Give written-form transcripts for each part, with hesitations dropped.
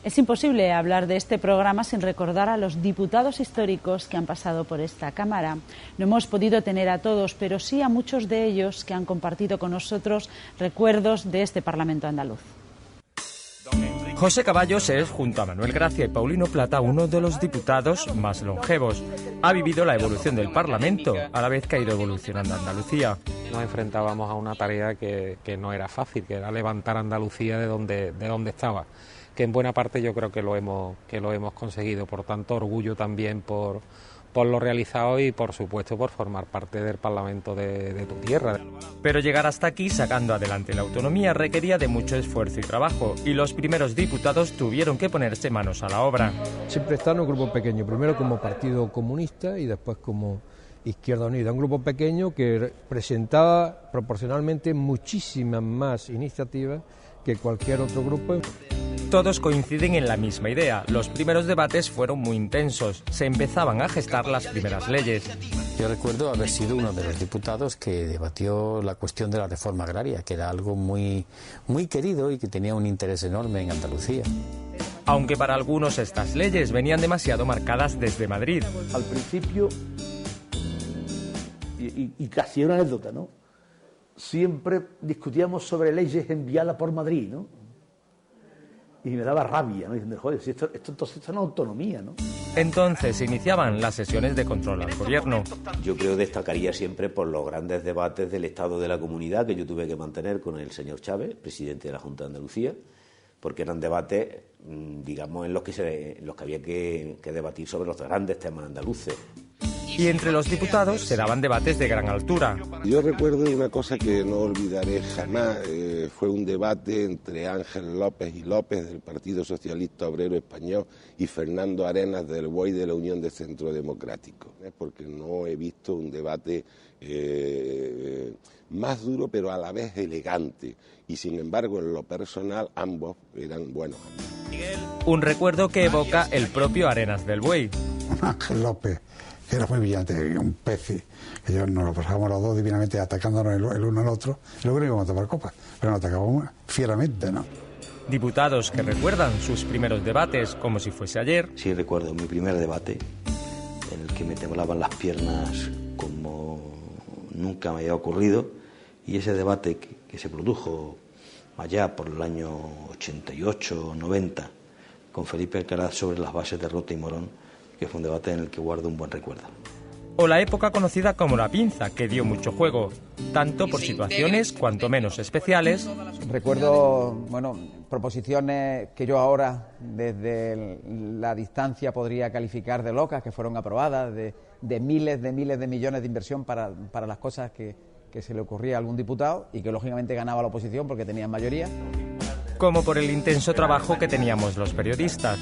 Es imposible hablar de este programa sin recordar a los diputados históricos que han pasado por esta Cámara. No hemos podido tener a todos, pero sí a muchos de ellos que han compartido con nosotros recuerdos de este Parlamento andaluz. José Caballos es, junto a Manuel Gracia y Paulino Plata, uno de los diputados más longevos. Ha vivido la evolución del Parlamento, a la vez que ha ido evolucionando Andalucía. Nos enfrentábamos a una tarea que no era fácil, que era levantar Andalucía de donde estaba, que en buena parte yo creo que lo hemos conseguido. Por tanto, orgullo también por lo realizado y, por supuesto, por formar parte del Parlamento de tu tierra. Pero llegar hasta aquí, sacando adelante la autonomía, requería de mucho esfuerzo y trabajo, y los primeros diputados tuvieron que ponerse manos a la obra. Siempre está en un grupo pequeño, primero como Partido Comunista y después como Izquierda Unida, un grupo pequeño que presentaba proporcionalmente muchísimas más iniciativas que cualquier otro grupo. Todos coinciden en la misma idea. Los primeros debates fueron muy intensos. Se empezaban a gestar las primeras leyes. Yo recuerdo haber sido uno de los diputados que debatió la cuestión de la reforma agraria, que era algo muy querido y que tenía un interés enorme en Andalucía. Aunque para algunos estas leyes venían demasiado marcadas desde Madrid. Al principio, y casi una anécdota, ¿no? Siempre discutíamos sobre leyes enviadas por Madrid, ¿no? Y me daba rabia, ¿no? Diciendo, joder, si esto entonces es una autonomía, ¿no? Entonces se iniciaban las sesiones de control al gobierno. Yo creo que destacaría siempre por los grandes debates del Estado de la Comunidad que yo tuve que mantener con el señor Chávez, presidente de la Junta de Andalucía, porque eran debates, digamos, en los que había que debatir sobre los grandes temas andaluces. Y entre los diputados se daban debates de gran altura. Yo recuerdo una cosa que no olvidaré jamás, fue un debate entre Ángel López y López del Partido Socialista Obrero Español y Fernando Arenas del BOI de la Unión de Centro Democrático, porque no he visto un debate más duro pero a la vez elegante, y sin embargo en lo personal ambos eran buenos amigos. Un recuerdo que evoca el propio Arenas del Buey. Ángel López, que era muy brillante, un pez, que nos lo pasábamos los dos divinamente atacándonos el uno al otro, y luego no íbamos a tomar copas, pero nos atacábamos fieramente, ¿no? Diputados que recuerdan sus primeros debates como si fuese ayer. Sí, recuerdo mi primer debate, en el que me temblaban las piernas como nunca me había ocurrido, y ese debate que se produjo allá por el año 88 o 90, con Felipe Alcaraz sobre las bases de Rota y Morón, que fue un debate en el que guardo un buen recuerdo. O la época conocida como la pinza, que dio mucho juego, tanto por situaciones cuanto menos especiales. Recuerdo, proposiciones que yo ahora desde la distancia podría calificar de locas, que fueron aprobadas, de miles de millones de inversión para las cosas que se le ocurría a algún diputado y que lógicamente ganaba la oposición porque tenían mayoría. Como por el intenso trabajo que teníamos los periodistas.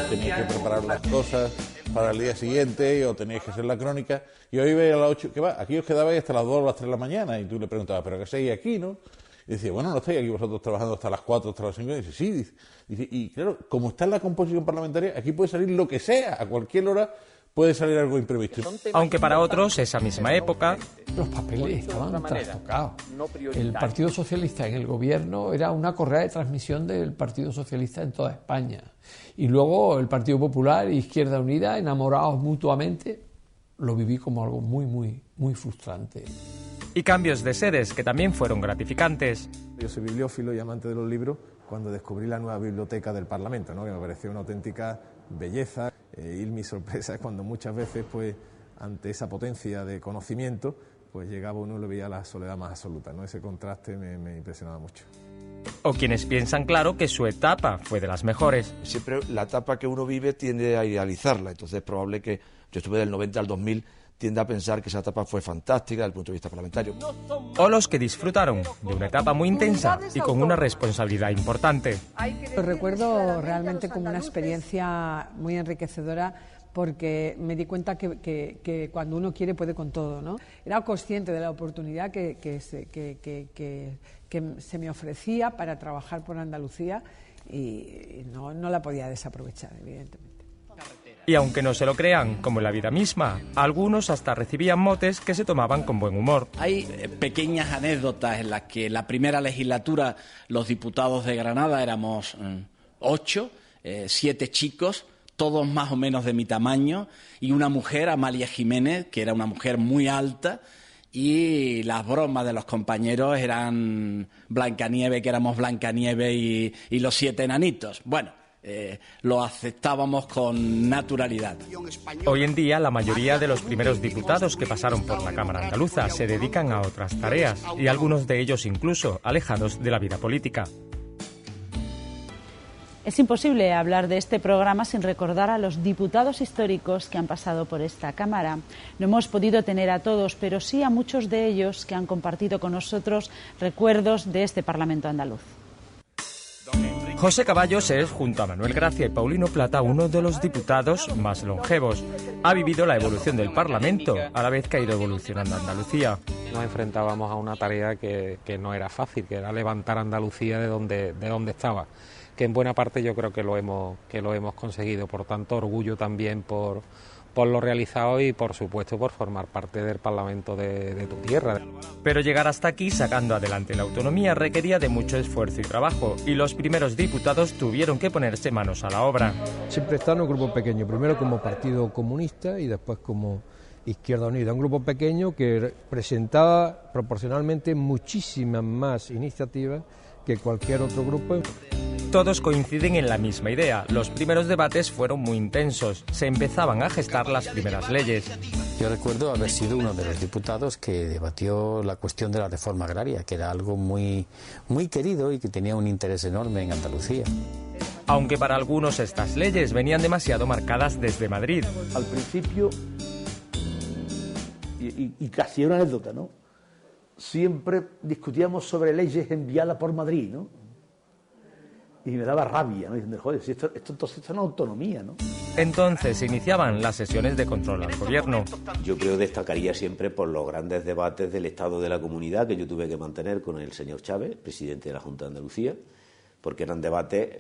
Teníais que preparar las cosas para el día siguiente o teníais que hacer la crónica, y hoy veis a las 8, ¿qué va? Aquí os quedabais hasta las 2 o las 3 de la mañana, y tú le preguntabas, ¿pero qué seguís aquí, no? Y decía, bueno, ¿no estáis aquí vosotros trabajando hasta las 4, hasta las 5? Y dice, sí. Dice, y claro, como está en la composición parlamentaria, aquí puede salir lo que sea, a cualquier hora puede salir algo imprevisto. Aunque para otros, esa misma época... Los papeles estaban trastocados. El Partido Socialista en el gobierno era una correa de transmisión del Partido Socialista en toda España. Y luego el Partido Popular e Izquierda Unida, enamorados mutuamente, lo viví como algo muy frustrante. Y cambios de sedes que también fueron gratificantes. Yo soy bibliófilo y amante de los libros cuando descubrí la nueva biblioteca del Parlamento, ¿no? Que me pareció una auténtica belleza. Y mi sorpresa es cuando muchas veces, pues, ante esa potencia de conocimiento, pues llegaba uno y lo veía la soledad más absoluta, ¿no? Ese contraste me impresionaba mucho. O quienes piensan, claro, que su etapa fue de las mejores. Siempre la etapa que uno vive tiende a idealizarla, entonces es probable que yo estuve del 90 al 2000, tiende a pensar que esa etapa fue fantástica desde el punto de vista parlamentario. O los que disfrutaron de una etapa muy intensa y con una responsabilidad importante. Lo recuerdo realmente como una experiencia muy enriquecedora, porque me di cuenta que cuando uno quiere puede con todo, ¿no? Era consciente de la oportunidad que se me ofrecía para trabajar por Andalucía y no la podía desaprovechar, evidentemente. Y aunque no se lo crean, como en la vida misma, algunos hasta recibían motes que se tomaban con buen humor. Hay pequeñas anécdotas en las que la primera legislatura los diputados de Granada éramos 8, 7 chicos, todos más o menos de mi tamaño, y una mujer, Amalia Jiménez, que era una mujer muy alta, y las bromas de los compañeros eran Blancanieves, que éramos Blancanieves y los 7 enanitos. Bueno, lo aceptábamos con naturalidad. Hoy en día, la mayoría de los primeros diputados que pasaron por la Cámara Andaluza se dedican a otras tareas, y algunos de ellos incluso alejados de la vida política. Es imposible hablar de este programa sin recordar a los diputados históricos que han pasado por esta Cámara. No hemos podido tener a todos, pero sí a muchos de ellos que han compartido con nosotros recuerdos de este Parlamento andaluz. José Caballos es, junto a Manuel Gracia y Paulino Plata, uno de los diputados más longevos. Ha vivido la evolución del Parlamento, a la vez que ha ido evolucionando Andalucía. Nos enfrentábamos a una tarea que no era fácil, que era levantar Andalucía de donde estaba, que en buena parte yo creo que lo hemos conseguido. Por tanto, orgullo también por lo realizado y, por supuesto, por formar parte del Parlamento de tu tierra. Pero llegar hasta aquí, sacando adelante la autonomía, requería de mucho esfuerzo y trabajo, y los primeros diputados tuvieron que ponerse manos a la obra. Siempre está en un grupo pequeño, primero como Partido Comunista y después como Izquierda Unida, un grupo pequeño que presentaba proporcionalmente muchísimas más iniciativas que cualquier otro grupo. Todos coinciden en la misma idea. Los primeros debates fueron muy intensos. Se empezaban a gestar las primeras leyes. Yo recuerdo haber sido uno de los diputados que debatió la cuestión de la reforma agraria, que era algo muy querido y que tenía un interés enorme en Andalucía. Aunque para algunos estas leyes venían demasiado marcadas desde Madrid. Al principio, y casi era una anécdota, ¿no? Siempre discutíamos sobre leyes enviadas por Madrid, ¿no? Y me daba rabia, ¿no? Diciendo, joder, si esto entonces es una autonomía, ¿no? Entonces se iniciaban las sesiones de control al gobierno. Yo creo que destacaría siempre por los grandes debates del estado de la comunidad que yo tuve que mantener con el señor Chávez, presidente de la Junta de Andalucía, porque eran debates,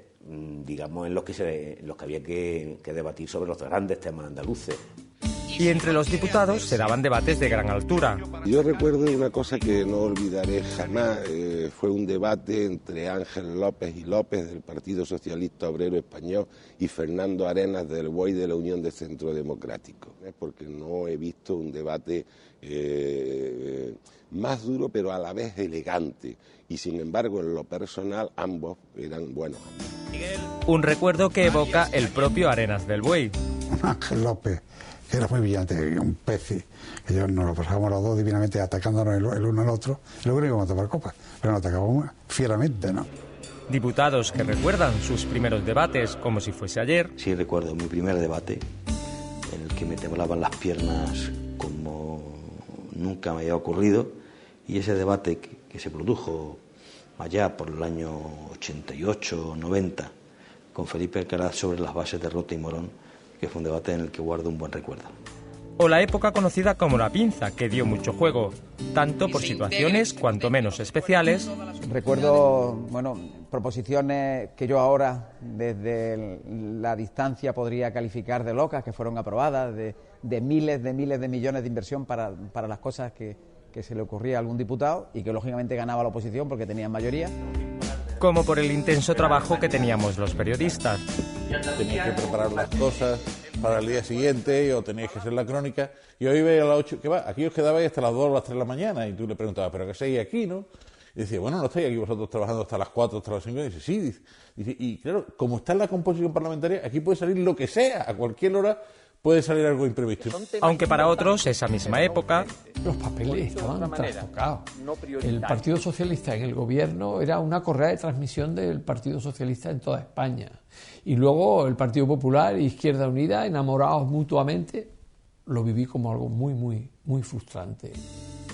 digamos, en los que había que debatir sobre los grandes temas andaluces. Y entre los diputados se daban debates de gran altura. Yo recuerdo una cosa que no olvidaré jamás, fue un debate entre Ángel López y López del Partido Socialista Obrero Español y Fernando Arenas del BOI de la Unión de Centro Democrático, porque no he visto un debate más duro pero a la vez elegante, y sin embargo en lo personal ambos eran buenos. Un recuerdo que evoca el propio Arenas del Buey. Ángel López, que era muy brillante, un pez, que yo nos lo pasábamos los dos divinamente atacándonos el uno al otro, y luego íbamos a tomar copas, pero nos atacábamos fieramente, ¿no? Diputados que recuerdan sus primeros debates como si fuese ayer. Sí, recuerdo mi primer debate, en el que me temblaban las piernas como nunca me había ocurrido, y ese debate que se produjo allá por el año 88 o 90, con Felipe Alcaraz sobre las bases de Rota y Morón, que fue un debate en el que guardo un buen recuerdo. O la época conocida como la pinza, que dio mucho juego, tanto por situaciones cuanto menos especiales. Recuerdo, proposiciones que yo ahora, desde la distancia, podría calificar de locas, que fueron aprobadas, de miles de millones de inversión para las cosas que se le ocurría a algún diputado y que lógicamente ganaba la oposición porque tenían mayoría. Como por el intenso trabajo que teníamos los periodistas. Teníais que preparar las cosas para el día siguiente o teníais que hacer la crónica. Y hoy veía a las 8, ¿qué va? Aquí os quedabais hasta las 2 o las 3 de la mañana y tú le preguntabas, ¿pero qué seguís aquí, no? Y decía, bueno, ¿no estáis aquí vosotros trabajando hasta las 4, hasta las 5? Y dice, sí. Dice, y claro, como está en la composición parlamentaria, aquí puede salir lo que sea, a cualquier hora puede salir algo imprevisto. Aunque para otros, esa misma época, los papeles estaban trastocados. El Partido Socialista en el gobierno era una correa de transmisión del Partido Socialista en toda España. Y luego el Partido Popular e Izquierda Unida, enamorados mutuamente, lo viví como algo muy frustrante.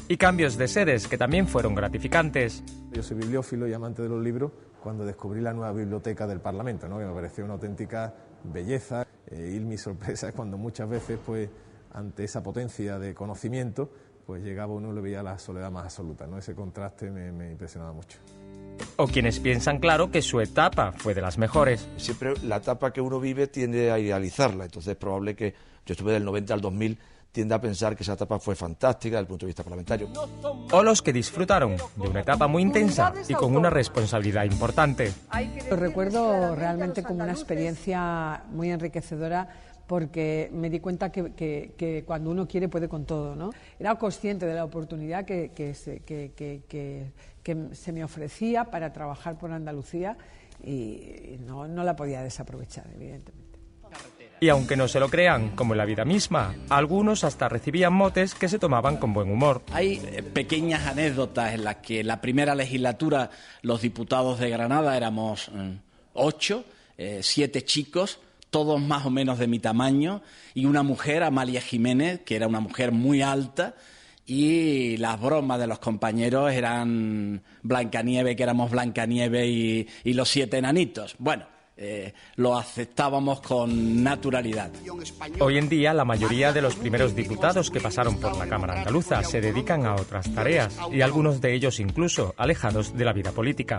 Y cambios de sedes que también fueron gratificantes. Yo soy bibliófilo y amante de los libros cuando descubrí la nueva biblioteca del Parlamento, ¿no? Que me pareció una auténtica belleza. Y mi sorpresa es cuando muchas veces, pues, ante esa potencia de conocimiento, pues llegaba uno y le veía la soledad más absoluta, ¿no? Ese contraste me impresionaba mucho. O quienes piensan, claro, que su etapa fue de las mejores. Siempre la etapa que uno vive tiende a idealizarla, entonces es probable que yo estuve del 90 al 2000 tiende a pensar que esa etapa fue fantástica desde el punto de vista parlamentario. O los que disfrutaron de una etapa muy intensa y con una responsabilidad importante. Lo recuerdo realmente como una experiencia muy enriquecedora, porque me di cuenta que cuando uno quiere puede con todo, ¿no? Era consciente de la oportunidad que se me ofrecía para trabajar por Andalucía y no la podía desaprovechar, evidentemente. Y aunque no se lo crean, como en la vida misma, algunos hasta recibían motes que se tomaban con buen humor. Hay pequeñas anécdotas en las que en la primera legislatura los diputados de Granada éramos 8, 7 chicos, todos más o menos de mi tamaño, y una mujer, Amalia Jiménez, que era una mujer muy alta, y las bromas de los compañeros eran Blancanieves, que éramos Blancanieves y los 7 enanitos. Bueno, lo aceptábamos con naturalidad. Hoy en día la mayoría de los primeros diputados que pasaron por la Cámara Andaluza se dedican a otras tareas y algunos de ellos incluso alejados de la vida política.